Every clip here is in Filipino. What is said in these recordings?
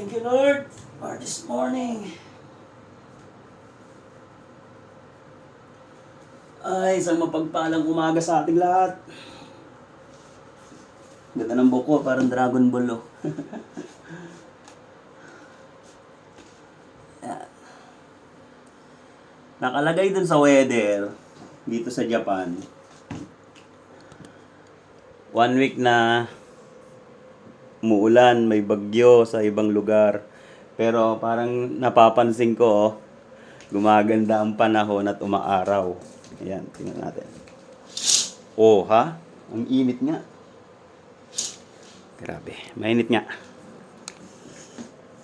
Thank you, Lord, for this morning. Ay, isang mapagpalang umaga sa ating lahat. Ganda ng buko, parang Dragon Ball, oh. Yan. Nakalagay dun sa weather, dito sa Japan, 1 week na umuulan, may bagyo sa ibang lugar. Pero parang napapansin ko, oh, gumaganda ang panahon at umaaraw. Ayan, tingnan natin. Oh, ha? Ang init nga. Grabe, mainit nga.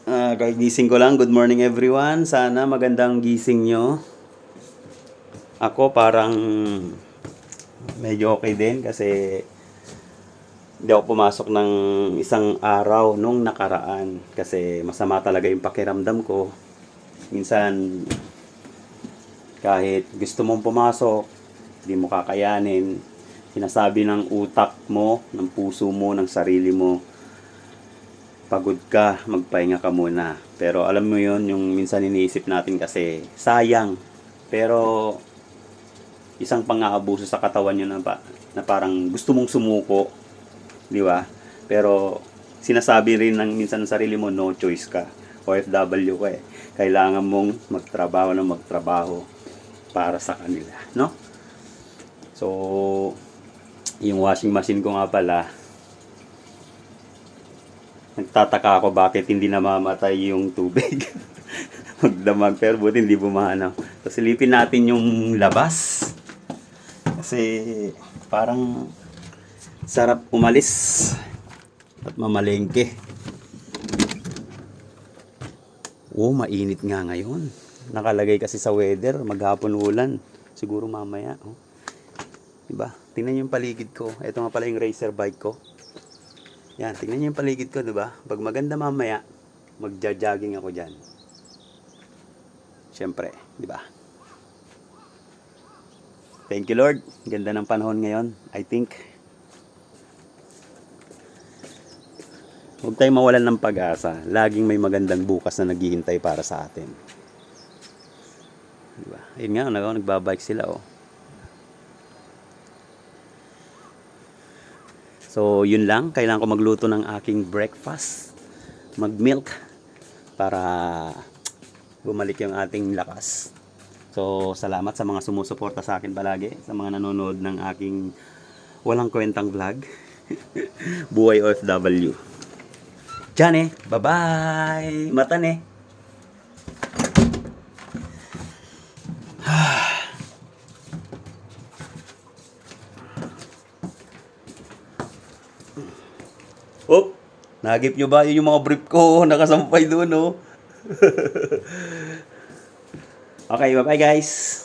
Kagising ko lang. Good morning everyone. Sana magandang gising nyo. Ako parang medyo okay din kasi hindi ako pumasok ng isang araw nung nakaraan kasi masama talaga yung pakiramdam ko. Minsan kahit gusto mong pumasok, hindi mo kakayanin. Sinasabi ng utak mo, ng puso mo, ng sarili mo, pagod ka, magpahinga ka muna. Pero alam mo yon, yung minsan iniisip natin kasi sayang. Pero isang pang-aabuso sa katawan yun na parang gusto mong sumuko, di ba? Pero sinasabi rin ng minsan ng sarili mo, no choice ka. OFW ka eh. Kailangan mong magtrabaho para sa kanila, no? So, yung washing machine ko nga pala, nagtataka ako bakit hindi namamatay yung tubig. Magdamag, pero buti hindi bumana. So, silipin natin yung labas. Kasi parang sarap umalis at mamalengke. Oh, mainit nga ngayon. Nakalagay kasi sa weather, maghapon ulan. Siguro mamaya. Oh. Diba? Tingnan niyo yung paligid ko. Ito nga pala yung racer bike ko. Yan, tingnan niyo yung paligid ko, diba? Pag maganda mamaya, magja-jogging ako dyan. Siyempre, diba? Thank you, Lord. Ganda ng panahon ngayon, I think. Huwag tayong mawalan ng pag-asa. Laging may magandang bukas na naghihintay para sa atin. Diba? Ayun nga, nagbabike sila, oh. So, yun lang. Kailangan ko magluto ng aking breakfast. Mag-milk. Para bumalik yung ating lakas. So, salamat sa mga sumusuporta sa akin palagi. Sa mga nanonood ng aking walang kwentang vlog. Buhay OFW. Diyan eh. Bye-bye. Matan eh. Oh, nagip nyo ba? Yun yung mga brief ko. Nakasampay doon, oh. Okay, bye-bye guys.